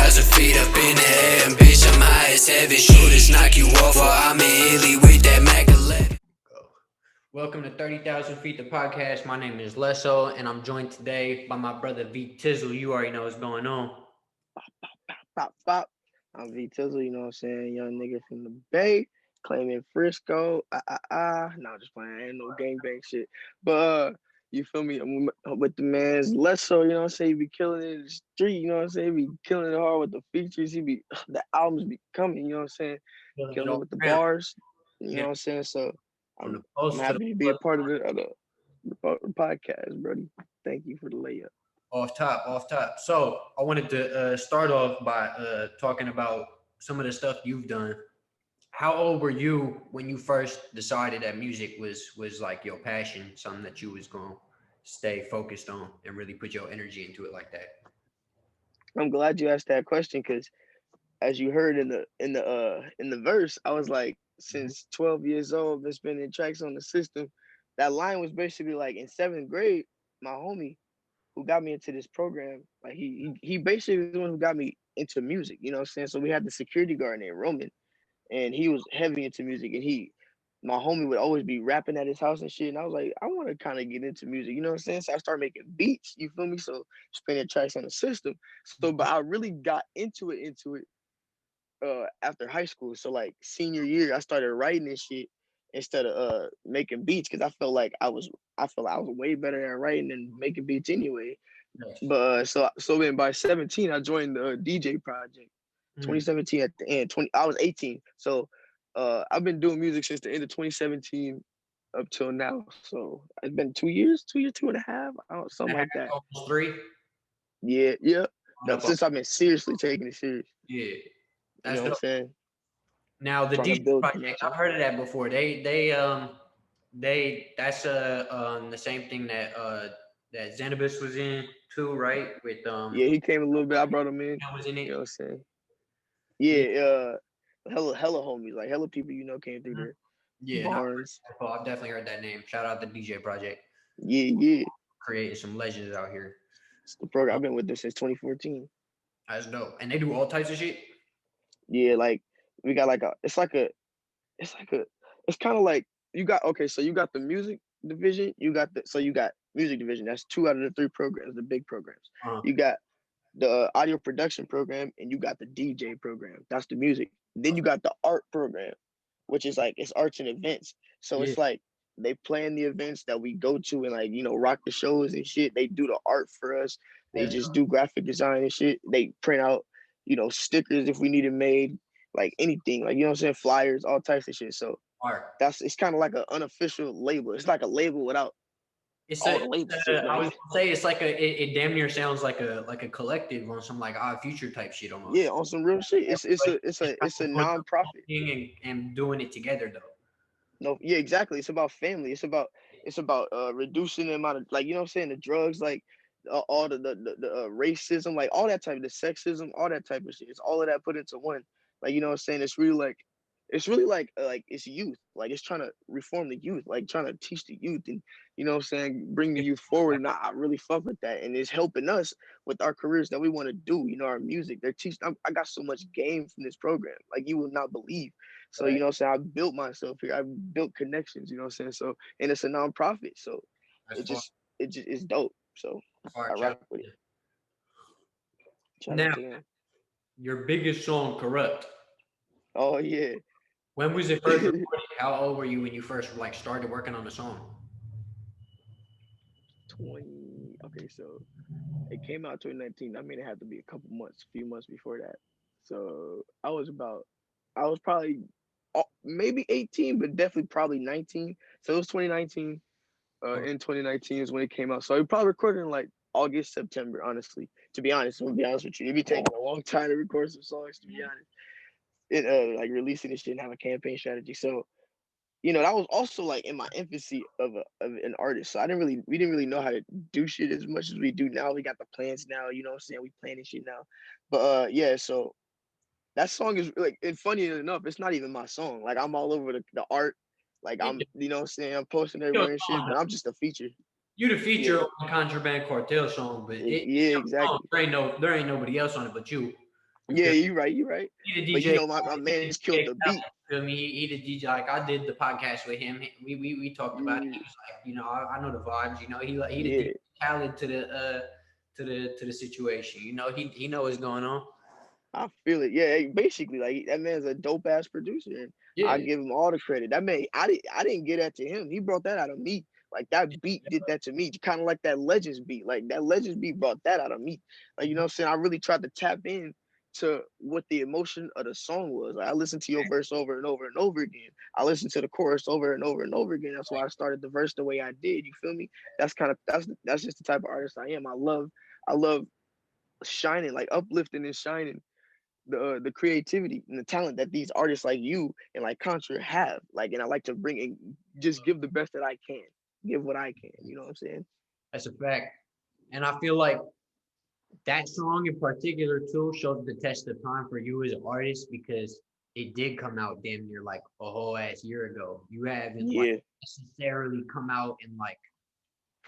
30,000 feet up in the air, and bitch, I'm high as heaven. Shooters knock you off, or I'm in Italy with that Mac 11. Welcome to 30,000 Feet, the podcast. My name is Lesso, and I'm joined today by my brother Vtizzel. You already know what's going on. Pop. I'm Vtizzel, you know what I'm saying? Young nigga from the Bay, claiming Frisco. No, just playing. Ain't no gangbang shit. But you feel me? I'm with the man's Lesso, you know what I'm saying? He be killing it in the street, you know what I'm saying? He be killing it hard with the features. The albums be coming, you know what I'm saying? Killing it with the bars, you know what I'm saying? So I'm happy to be a part of the podcast, Brody. Thank you for the layup. Off top. So I wanted to start off by talking about some of the stuff you've done. How old were you when you first decided that music was like your passion, something that you was gonna stay focused on and really put your energy into it like that? I'm glad you asked that question because, as you heard in the verse, I was like, since 12 years old, been spinning tracks on the system. That line was basically like in 7th grade. My homie who got me into this program, like he basically was the one who got me into music. You know what I'm saying? So we had the security guard named Roman, and he was heavy into music, and my homie would always be rapping at his house and shit. And I was like, I want to kind of get into music, you know what I'm saying? So I started making beats, you feel me? So spinning tracks on the system. So, but I really got into it after high school. So like senior year, I started writing this shit instead of making beats because I felt like I was way better at writing than making beats anyway. Nice. But so then by 17, I joined the DJ project. 2017 at the end. I was 18. So I've been doing music since the end of 2017 up till now. So it's been 2 years, 2.5, something like that. Almost 3. Yeah. No, since I've been seriously taking it serious. Yeah, You that's know what I'm dope. saying? Now the Trying to DJ build project, connection. I've heard of that before. That's the same thing that Xanabis was in too, right? With Yeah, he came a little bit. I brought him in. that was in it. You know what I'm saying? Yeah, hella homies, like hella people came through there. Yeah, Barnes. I've definitely heard that name. Shout out the DJ project, Yeah. creating some legends out here. It's the program I've been with them since 2014. That's dope, and they do all types of shit. Yeah, like we got it's kind of like so you got the music division, you got music division. That's 2 out of the 3 programs, the big programs. Uh-huh. You got the audio production program, and you got the DJ program. That's the music. Then you got the art program, which is like it's arts and events. So Yeah. it's like they plan the events that we go to and like rock the shows and shit. They do the art for us. They just do graphic design and shit. They print out stickers if we need it made, like anything, like what I'm saying, flyers, all types of shit. So Art. it's kind of like an unofficial label. It's like a label without all the labels. I was gonna say it's like it damn near sounds like a collective on some like Odd Future type shit almost. Yeah, on some real shit. It's a non-profit and doing it together though. No, yeah, exactly. It's about family. It's about reducing the amount of, like, what I'm saying, the drugs, like all the racism, like all that type of the sexism, all that type of shit. It's all of that put into one. Like, what I'm saying, it's really like it's youth. Like it's trying to reform the youth, like trying to teach the youth and what I'm saying, bring the youth forward. And I really fuck with that. And it's helping us with our careers that we want to do, our music. They're teaching I got so much game from this program. Like you will not believe. So, Right. what I'm saying, I built myself here. I built connections, what I'm saying? So, and it's a nonprofit. So it's dope. So I rock with it. Now, your biggest song, Korrupt. Oh yeah. When was it first recorded? How old were you when you first started working on the song? 20. Okay, so it came out 2019. I mean, it had to be a few months before that. So I was probably maybe 18, but definitely probably 19. So it was 2019. In 2019 is when it came out. So we probably recorded in like August, September, honestly. To be honest, I'm gonna be honest with you. It'd be taking a long time to record some songs, to be honest. Like releasing this shit and have a campaign strategy. So, that was also like in my infancy of an artist. So we didn't really know how to do shit as much as we do now. We got the plans now, what I'm saying? We planning shit now. But yeah, so that song is like, and funny enough, it's not even my song. Like I'm all over the art. Like I'm, what I'm saying, I'm posting everywhere and shit, but I'm just a feature. You the feature on the Kantraban Kartel song, but yeah, exactly. There ain't nobody else on it but you. Yeah, you right, you right. He the But DJ. my man's killed DJ the Khaled, beat. feel me? He the DJ. Like I did the podcast with him. We talked about it. He Mm, was like, I know the vibes. He the DJ yeah, Khaled to the situation. He know what's going on. I feel it. Yeah, basically, like that man's a dope ass producer, and I Yeah, give him all the credit. That man, I didn't get that to him. He brought that out of me. Like that beat did that to me, kind of like that Legends beat. Like that Legends beat brought that out of me. Like you know what I'm saying. I really tried to tap in to what the emotion of the song was. Like I listened to your verse over and over and over again. I listened to the chorus over and over and over again. That's why I started the verse the way I did. You feel me? That's just the type of artist I am. I love shining, like uplifting and shining the creativity and the talent that these artists like you and like Contra have. Like, and I like to bring and just give the best that I can, give what I can. You know what I'm saying? that's a fact. And I feel like that song in particular too shows the test of time for you as an artist because it did come out damn near like a whole ass year ago. You haven't like Yeah, necessarily come out and like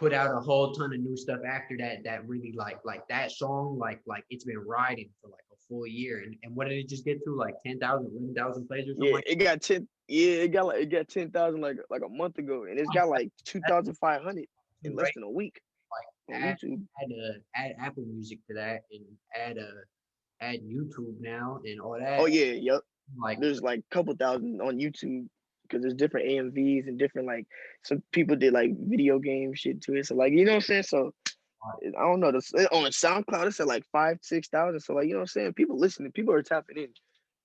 put out a whole ton of new stuff after that really like that song like it's been riding for like a full year and what did it just get to like 10,000 11,000 plays or something yeah. like It got 10. Yeah, it got 10,000 like a month ago, and it's got like that? 2,500 That's in less right. than a week Like on YouTube. add Apple Music to that and add YouTube now and all that Oh yeah, yep. like There's like a couple thousand on YouTube because there's different AMVs and different like some people did like video game shit to it. So like you know what I'm saying? So I don't know. On SoundCloud, it's at like 5,000 to 6,000. So like you know what I'm saying? People listening, people are tapping in.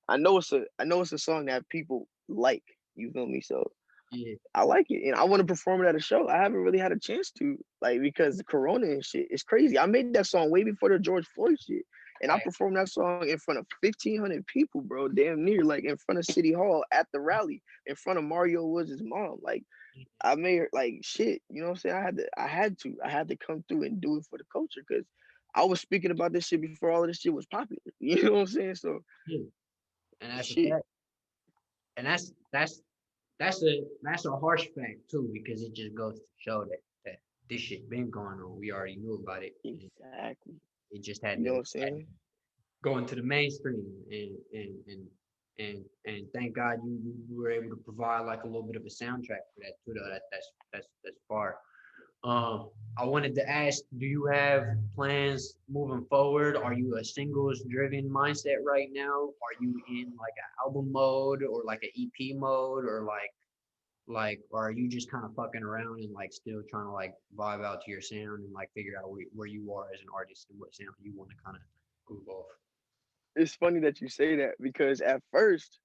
I know it's a song that people like. You feel me? So yeah, I like it, and I want to perform it at a show. I haven't really had a chance to, like, because the Corona and shit is crazy. I made that song way before the George Floyd shit, and I right. performed that song in front of 1,500 people, bro. Damn near, like in front of City Hall at the rally, in front of Mario Woods' mom. Like I made her like shit. You know what I'm saying? I had to come through and do it for the culture because I was speaking about this shit before all of this shit was popular. You know what I'm saying? So Yeah. And that's a shit, fact. And that's a harsh fact too, because it just goes to show that this shit been going on. We already knew about it. And exactly. it just had You know to what I'm saying? go into the mainstream and thank God you were able to provide like a little bit of a soundtrack for that too. Though that's far. I wanted to ask, do you have plans moving forward? Are you a singles driven mindset right now? Are you in like an album mode or like an EP mode or or are you just kind of fucking around and like still trying to like vibe out to your sound and like figure out where you are as an artist and what sound you want to kind of groove off? It's funny that you say that because at first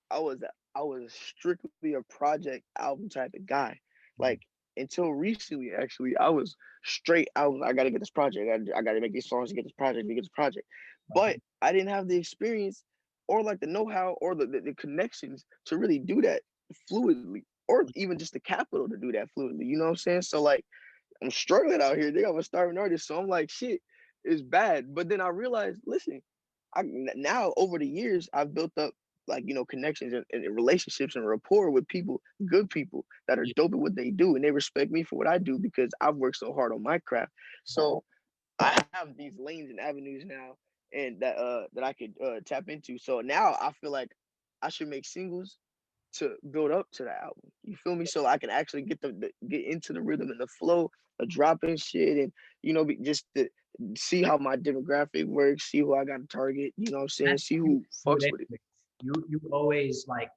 I was I was strictly a project album type of guy. Mm. Like until recently, actually, I was straight. I gotta get this project. I gotta make these songs to get this project. To get this project. But I didn't have the experience or like the know-how or the connections to really do that fluidly, or even just the capital to do that fluidly. You know what I'm saying? So like I'm struggling out here. They I'm a starving artist, so I'm like shit. It's bad. But then I realized, listen, now over the years I've built up like connections and relationships and rapport with people, good people that are Yeah, dope at what they do, and they respect me for what I do because I've worked so hard on my craft. So I have these lanes and avenues now, and that I could tap into. So now I feel like I should make singles to build up to the album. You feel me? So I can actually get into the rhythm and the flow of dropping shit, and just to see how my demographic works, see who I got to target. You know what I'm saying? that's See you who do fucks it with it. anyways. You always like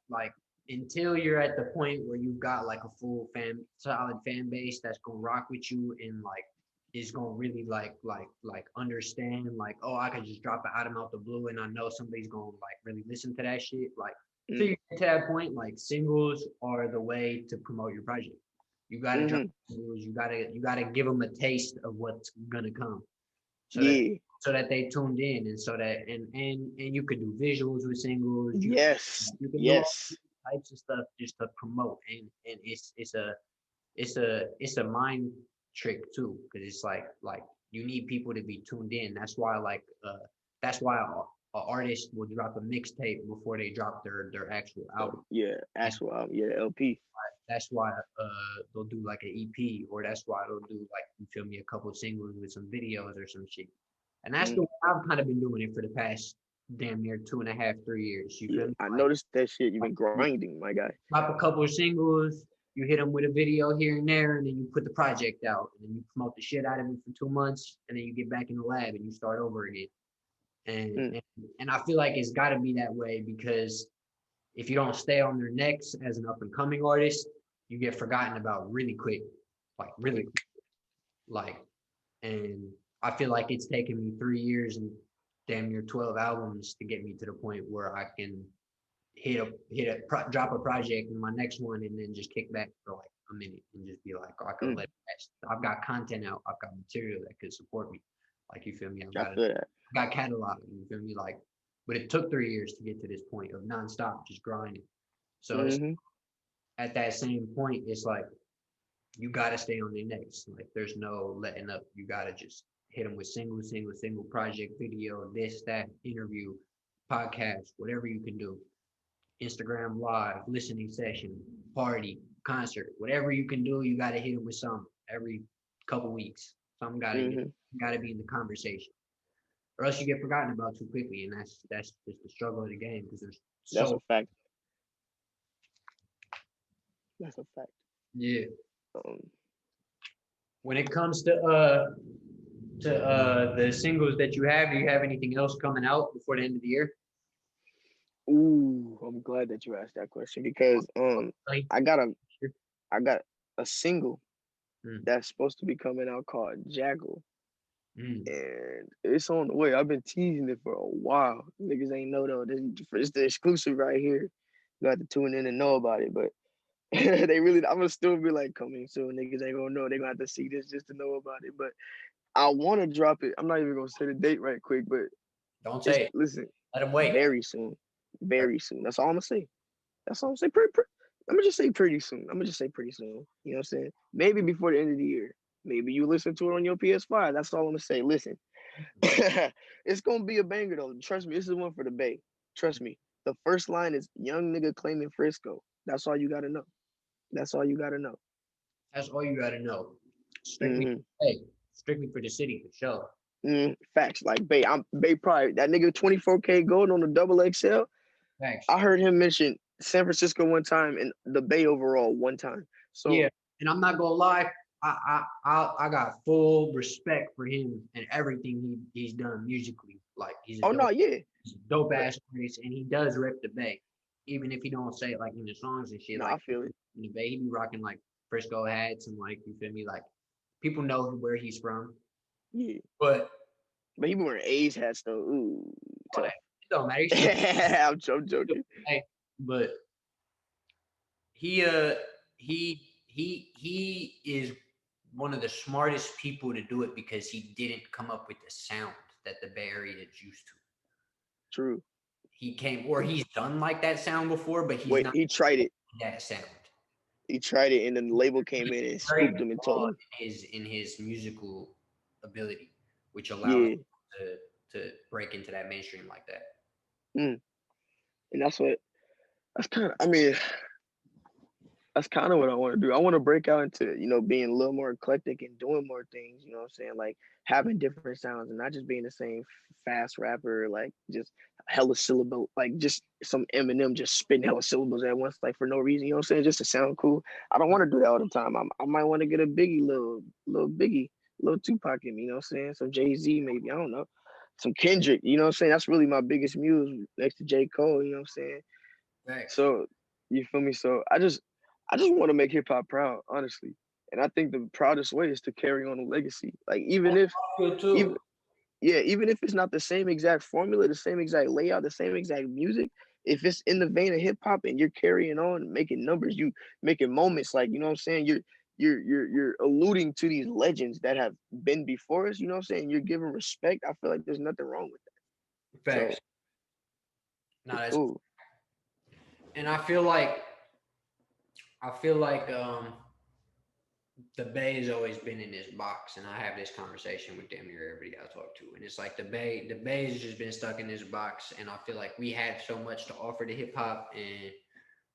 until you're at the point where you've got like a full solid fan base that's gonna rock with you and like is gonna really like understand like, oh, I can just drop an item out the blue and I know somebody's gonna like really listen to that shit. Like till Mm, you get to that point, like singles are the way to promote your project. You gotta drop mm-hmm. singles, you gotta give them a taste of what's gonna come so that Yeah. they tuned in and so that and you could do visuals with singles. Yes. You can do all Yes. types of stuff just to promote and it's a mind trick too because it's like you need people to be tuned in. That's why a artist will drop a mixtape before they drop their actual album. Yeah. And Actual yeah, LP. that's why they'll do like an EP or that's why they'll do like you feel me a couple singles with some videos or some shit. And that's the Mm, way I've kind of been doing it for the past damn near 2.5, 3 years. You Yeah, feel me? I Like, noticed that shit. You've been you grinding, my guy. drop a couple of singles, you hit them with a video here and there, and then you put the project out, and then you promote the shit out of it for 2 months, and then you get back in the lab and you start over again. And Mm. and, and I feel like it's got to be that way because if you don't stay on their necks as an up and coming artist, you get forgotten about really quick, like really quick. Like, and I feel like it's taken me 3 years and damn near 12 albums to get me to the point where I can drop a project in my next one and then just kick back for like a minute and just be like, oh, I can let it rest. I've got content out, I've got material that could support me. Like, you feel me? I feel that. I've got catalog, you feel me? Like, but it took 3 years to get to this point of nonstop just grinding. So it's at that same point, it's like you gotta stay on their necks. Like, there's no letting up. You gotta just hit them with single project, video, this, that, interview, podcast, whatever you can do. Instagram live, listening session, party, concert, whatever you can do, you gotta hit them with something every couple weeks. Something gotta be in the conversation, or else you get forgotten about too quickly, and that's just the struggle of the game because there's That's so a fact. That's a fact. yeah. Um, When it comes to the singles that you have, do you have anything else coming out before the end of the year? ooh, I'm glad that you asked that question because Like, I got a single Mm. that's supposed to be coming out called Jackal. mm, And it's on the way. I've been teasing it for a while. Niggas ain't know though. It's the exclusive right here. You have to tune in and know about it. But they really, I'm gonna still be like, coming soon. Niggas ain't gonna know. They gonna have to see this just to know about it. But I want to drop it. I'm not even gonna say the date right quick. But don't it's say it. listen, Let them wait. very soon, very soon. That's all I'm gonna say. That's all I'm saying. I'm gonna just say pretty soon. I'm gonna just say pretty soon. You know what I'm saying? Maybe before the end of the year. Maybe you listen to it on your PS5. That's all I'm gonna say. Listen, it's gonna be a banger though. Trust me, this is one for the Bay. Trust me. The first line is young nigga claiming Frisco. That's all you gotta know. That's all you gotta know. That's all you gotta know. Strictly, Mm-hmm. hey, strictly for the city for sure. Facts. Like Bay, I'm Bay probably that nigga 24K gold on the double XL. Facts. I heard him mention San Francisco one time and the Bay overall one time. So Yeah, and I'm not gonna lie, I got full respect for him and everything he's done musically. Like, oh no, yeah. he's a dope ass artist, and he does rep the Bay, even if he don't say it like in the songs and shit. No, Like, I feel it. in the Bay, he be rocking like Frisco hats and, like, you feel me, like people know where he's from. Yeah. But He be wearing A's hats though. Ooh, tough. it don't matter. He's still, I'm joking. hey, but he he is one of the smartest people to do it because he didn't come up with the sound that the Bay Area is used to. True. He's done like that sound before, but he's Wait, not he tried it. that sound. He tried it, and then the label came in and Very scooped him and told him, in his musical ability, which allowed yeah. him to break into that mainstream like that. And that's kind of, I mean, that's kind of what I want to do. I want to break out into, being a little more eclectic and doing more things, you know what I'm saying? Like having different sounds and not just being the same fast rapper, like just hella syllable, like just some Eminem just spitting hella syllables at once, like for no reason, you know what I'm saying? Just to sound cool. I don't want to do that all the time. I might want to get a Biggie, little Biggie, little Tupac in me, you know what I'm saying? Some Jay-Z maybe, I don't know. Some Kendrick, you know what I'm saying? That's really my biggest muse next to J. Cole, you know what I'm saying? Thanks. So you feel me? So I just want to make hip hop proud, honestly. And I think the proudest way is to carry on a legacy. Like even if it's not the same exact formula, the same exact layout, the same exact music, if it's in the vein of hip hop and you're carrying on, making numbers, you making moments, like you know what I'm saying, you're alluding to these legends that have been before us, you know what I'm saying? You're giving respect. I feel like there's nothing wrong with that. Facts. So No, that's cool. And I feel like the Bay has always been in this box, and I have this conversation with damn near everybody I talk to, and it's like the Bay has just been stuck in this box, and I feel like we had so much to offer to hip hop, and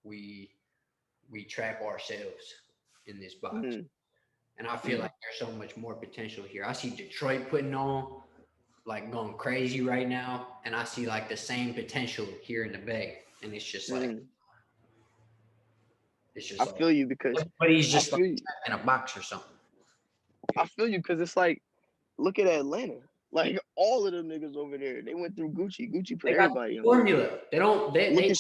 we trap ourselves in this box. Mm-hmm. And I feel like there's so much more potential here. I see Detroit putting on like going crazy right now, and I see like the same potential here in the Bay, and it's just like Mm. it's I just like feel you because everybody's I just like feel you. in a box or something. I feel you because it's like, look at Atlanta. Like all of them niggas over there, they went through Gucci. Gucci put They got everybody the on. formula. They don't. Look at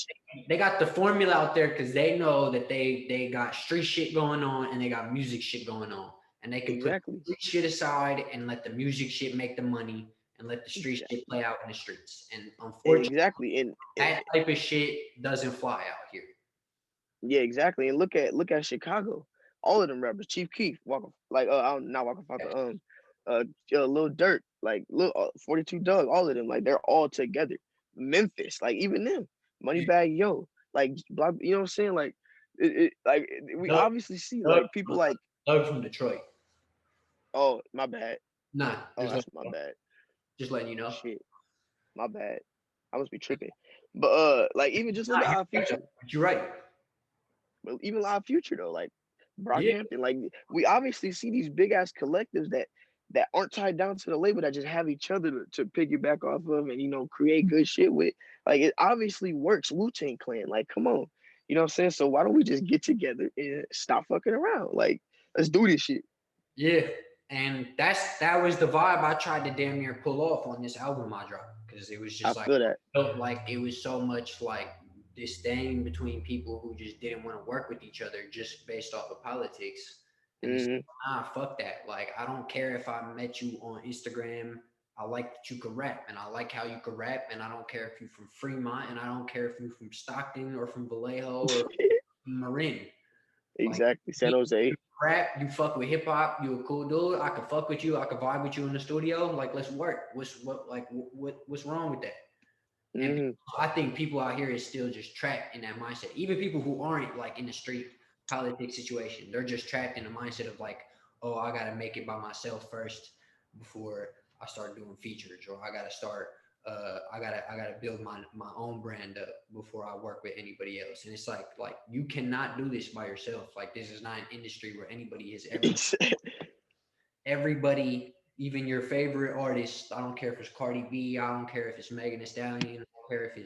They got the formula out there because they know that they got street shit going on and they got music shit going on, and they can put exactly, street shit aside and let the music shit make the money and let the street shit exactly, play out in the streets. And unfortunately, exactly, and that type of shit doesn't fly out here. yeah, exactly. And look at Chicago. All of them rappers, Chief Keef, Walker, like not Walker Flocka, Lil Durk, like Lil 42 Doug, all of them, like they're all together. Memphis, like even them, Moneybag Yo, like blah, you know what I'm saying? Like we Doug, obviously see Doug, like people like, Doug from Detroit. oh my bad, Nah, oh that's my bad, just letting you know. shit, my bad, I must be tripping. But like even just look Nah, at you're our right, future. though. But you're right. But even Live Future though, like Yeah, Brockhampton, like we obviously see these big ass collectives that aren't tied down to the label that just have each other to piggyback off of and create good shit with. Like it obviously works. Wu-Tang Clan, like come on, you know what I'm saying? So why don't we just get together and stop fucking around? Like let's do this shit. yeah. And that was the vibe I tried to damn near pull off on this album I dropped because it was I just like feel that. felt like it was so much like disdain between people who just didn't want to work with each other just based off of politics. And it's Hmm. fuck that. Like I don't care if I met you on Instagram. I like that you could rap and I like how you could rap and I don't care if you're from Fremont and I don't care if you're from Stockton or from Vallejo or Marin. Like Exactly. San Jose. rap, you fuck with hip hop, you a cool dude. I could fuck with you. I could vibe with you in the studio. Like, let's work. What's wrong with that? And Hmm. I think people out here is still just trapped in that mindset. Even people who aren't like in the street politics situation, they're just trapped in the mindset of like, oh, I gotta make it by myself first before I start doing features, or I gotta start. I gotta build my own brand up before I work with anybody else. And it's like you cannot do this by yourself. Like this is not an industry where anybody has ever everybody, even your favorite artist. I don't care if it's Cardi B. I don't care if it's Megan Thee Stallion. I don't care if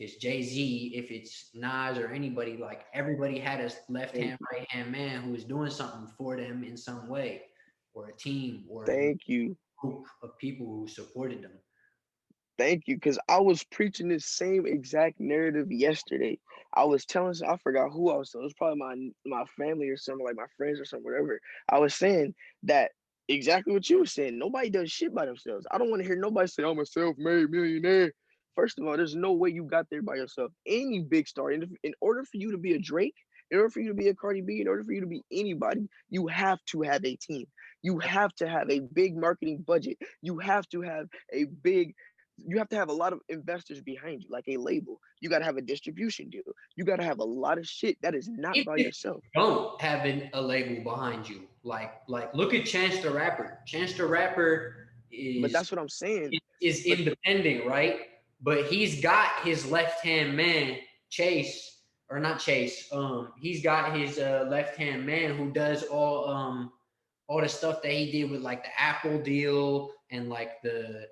it's Jay Z, if it's Nas or anybody. Like everybody had a left Thank hand, you. right hand man who was doing something for them in some way, or a team, or a Thank you. group of people who supported them. Thank you, because I was preaching this same exact narrative yesterday. I was telling, I forgot who I was telling. It was probably my family or something, like my friends or something, whatever. I was saying that exactly what you were saying. Nobody does shit by themselves. I don't want to hear nobody say, I'm a self-made millionaire. First of all, there's no way you got there by yourself. Any big star, in order for you to be a Drake, in order for you to be a Cardi B, in order for you to be anybody, you have to have a team. You have to have a big marketing budget. You have to have a big you have to have a lot of investors behind you, like a label. You got to have a distribution deal. You got to have a lot of shit that is not Even by if yourself. you don't have a label behind you, like look at Chance the Rapper. Chance the Rapper But is that's what I'm saying. is But independent, right? But he's got his left hand man, Chase, or not Chase. He's got his left hand man who does all the stuff that he did with like the Apple deal and like the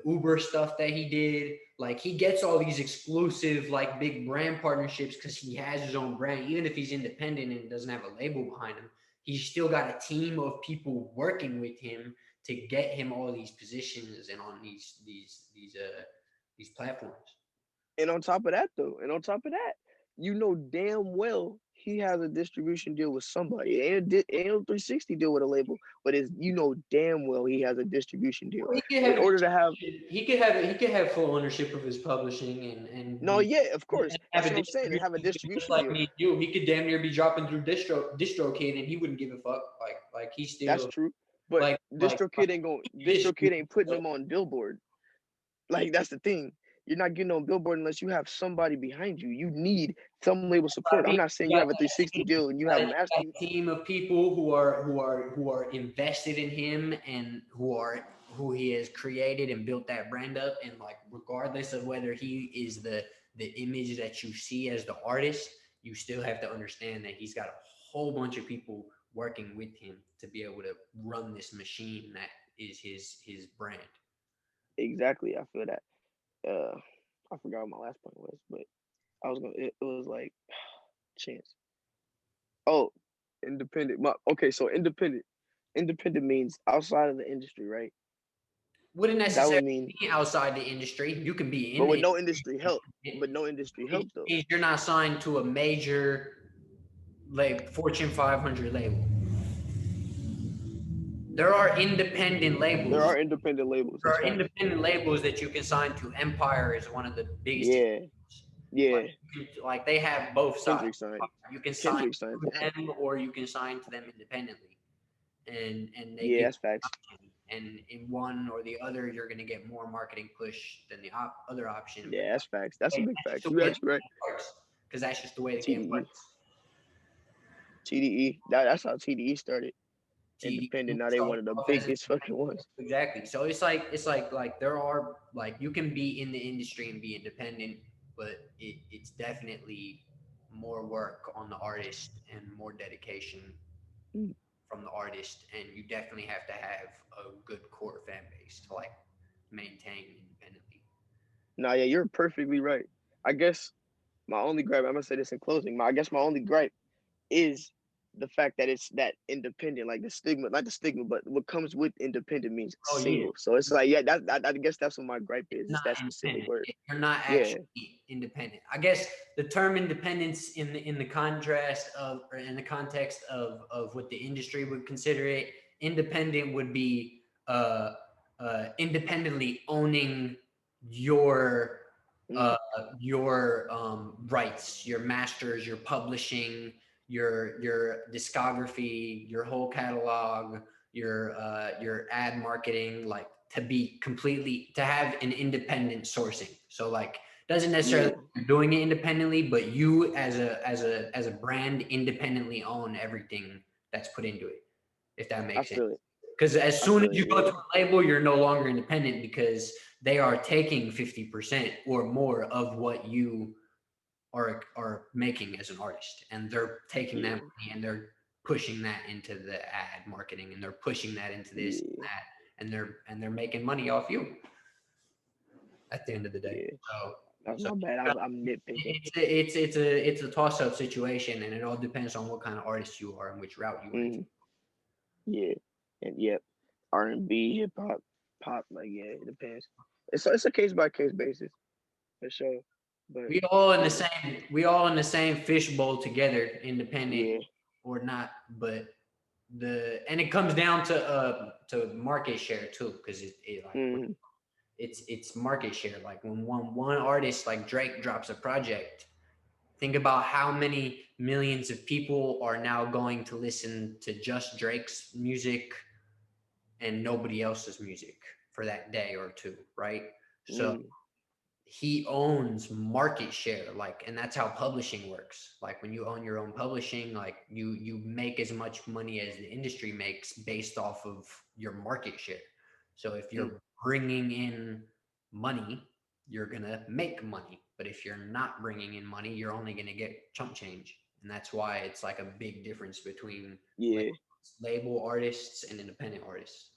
Uber stuff that he did. Like he gets all these exclusive like big brand partnerships because he has his own brand. Even if he's independent and doesn't have a label behind him, he's still got a team of people working with him to get him all these positions and on these platforms. and on top of that though, and on top of that, you know damn well he has a distribution deal with somebody. Ain't no 360 deal with a label, but it's damn well he has a distribution deal. Well, he could In have order to have he could have full ownership of his publishing and no, be yeah, of course. and have That's a what I'm saying. And distribution have a deal just distribution like deal. me and you. He could damn near be dropping through DistroKid and he wouldn't give a fuck. Like he That's still true. But just Distro Kid ain't putting them on Billboard. Like that's the thing. You're not getting on Billboard unless you have somebody behind you. You need some label support. I'm not saying you have a 360 deal and you have got master. a team of people who are invested in him and who he has created and built that brand up. And like regardless of whether he is the image that you see as the artist, you still have to understand that he's got a whole bunch of people working with him to be able to run this machine that is his brand. Exactly. I feel that. I forgot what my last point was, but I was gonna. It was like chance. Oh, independent. Okay, so independent. Independent means outside of the industry, right? Wouldn't That would necessarily mean, be outside the industry. You can be but in with the no industry help. industry. But no industry It help though. means you're not signed to a major like Fortune 500 label. There are independent There labels. are independent labels. There That's are facts. independent labels that you can sign to. Empire is one of the biggest. Yeah, yeah. Like they have both sides. Kendrick signed. You can sign Kendrick signed to to them or you can sign to them independently, and they Yeah, give that's facts. option. And in one or the other, you're going to get more marketing push than the other option. But Yeah, that's facts. That's a big that's just fact. the You way the actually right. game works, because that's just the way the game TDE. works. TDE. That's how TDE started. TDE Independent. Now they started one of the off as biggest fucking ones. exactly. So it's like there are like you can be in the industry and be independent, but it's definitely more work on the artist and more dedication Mm. from the artist, and you definitely have to have a good core fan base to like maintain independently. Nah, yeah, you're perfectly right. I guess my only gripe, I'm gonna say this in closing. I guess my only gripe is the fact that it's that independent, like the stigma, not the stigma, but what comes with independent means Oh yeah, single. So it's like, yeah, I guess that's what my gripe is not that specific independent. word. You're not Yeah. actually independent. I guess the term independence in the contrast of or in the context of what the industry would consider it, independent would be independently owning your Mm. rights, your masters, your publishing, your discography, your whole catalog, your ad marketing, like to be completely to have an independent sourcing. So like doesn't necessarily Yeah. doing it independently, but you as a brand independently own everything that's put into it, if that I makes sense. feel it. Because as I soon feel as it. you go Yeah. to a label, you're no longer independent because they are taking 50% or more of what you are making as an artist, and they're taking that Yeah. money and they're pushing that into the ad marketing, and they're pushing that into this and Yeah. that, and they're making money off you at the end of the day. Yeah. So That's so my bad. I'm nitpicking. it's a toss up situation, and it all depends on what kind of artist you are and which route you want to take. Mm. Yeah. And yep. R&B, hip hop, pop, like yeah, it depends. It's a case by case basis for sure. But yeah, We all in the same fishbowl together, independent yeah. or not. But and it comes down to market share too, because it like Mm. it's market share. Like when one artist like Drake drops a project, think about how many millions of people are now going to listen to just Drake's music and nobody else's music for that day or two, right? So Mm. he owns market share, like, and that's how publishing works. Like when you own your own publishing, like you make as much money as the industry makes based off of your market share. So if Mm. you're bringing in money, you're gonna make money, but if you're not bringing in money, you're only gonna get chump change. And that's why it's like a big difference between Yeah. label artists and independent artists.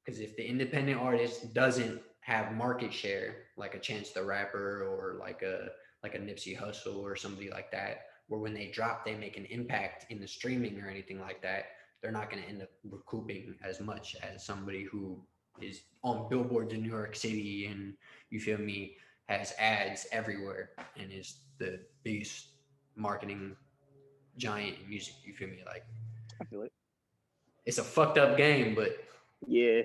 Because if the independent artist doesn't have market share, like a Chance the Rapper or like a Nipsey Hussle or somebody like that, where when they drop, they make an impact in the streaming or anything like that, they're not going to end up recouping as much as somebody who is on billboards in New York City and you feel me has ads everywhere and is the biggest marketing giant in music. You feel me? Like I feel it. it's a fucked up game, but Yeah.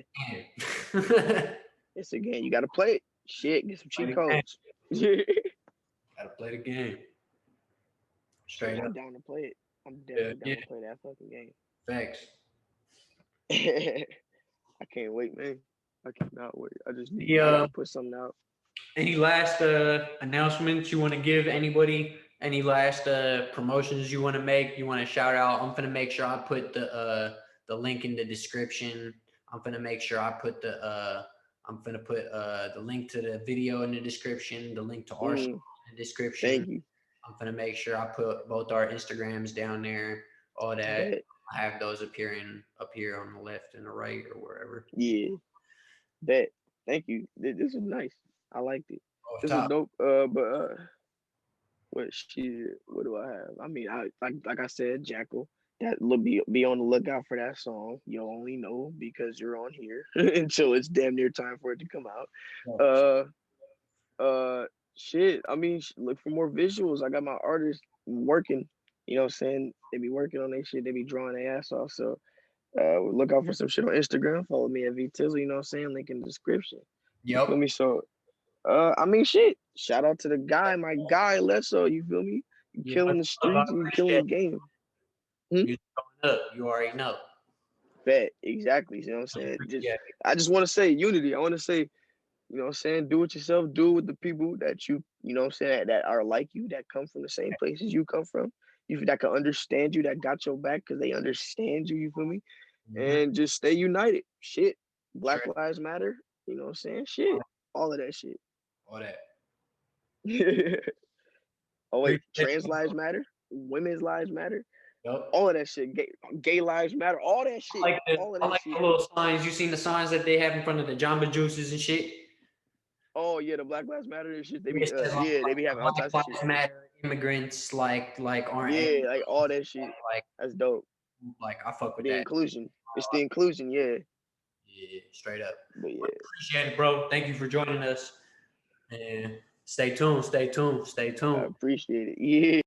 gotta It's a game. You gotta play it. Shit, get some play cheat the game. codes. Yeah. Gotta play the game. Shit, Straight I'm up. down to play it. I'm Yeah, definitely yeah. down to play that fucking game. Facts. I can't wait, man. I cannot wait. I Yeah. gotta put something out. Any last announcements you want to give anybody? Any last promotions you want to make? You want to shout out? I'm gonna make sure I put the link in the description. I'm gonna make sure I put the link to the video in the description, the link to our show Mm, in the description. thank you. I'm gonna make sure I put both our Instagrams down there, all that. Bet. have those appearing up here on the left and the right or wherever. Yeah, bet. Thank you. This is nice. I liked it. Off This is top. dope. But what shit? What do I have? I mean, I like I said, Jackal. That look be on the lookout for that song. You'll only know because you're on here until it's damn near time for it to come out. Uh, shit. I mean, look for more visuals. I got my artists working. You know what I'm saying? They be working on their shit. They be drawing their ass off. So look out for some shit on Instagram. Follow me at Vtizzel. You know what I'm saying? Link in the description. You feel Yep. me? So I mean, shit. Shout out to the guy, my guy Lesso. You feel me? You Yeah, killing much the love. I streets and you killing the appreciate game. it. You showing up. You already know. Bet exactly. You know what I'm I saying? appreciate it. I just want to say unity. I want to say, you know what I'm saying? Do it yourself. Do it with the people that you know what I'm saying, that are like you, that come from the same places you come from. You that can understand you, that got your back because they understand you. You feel me? Mhm. And just stay united. Shit. Black Straight Lives Matter. You know what I'm saying? Shit. All of that shit. all that. Oh wait, Appreciate trans you. lives matter, women's lives matter, Yep. all of that shit. Gay lives matter, all that shit, all of I that like shit. the little signs. You seen the signs that they have in front of the Jamba Juices and shit? Oh yeah, the Black Lives Matter and shit. They It be says yeah, they be having all Black types of shit. Lives Matter, immigrants like aren't Yeah, like all that shit. like That's dope. I fuck with The that. inclusion. It's the inclusion, yeah. Yeah, straight up. But But yeah, appreciate it, bro. Thank you for joining us. And stay tuned, stay tuned, stay I tuned. appreciate it. Yeah.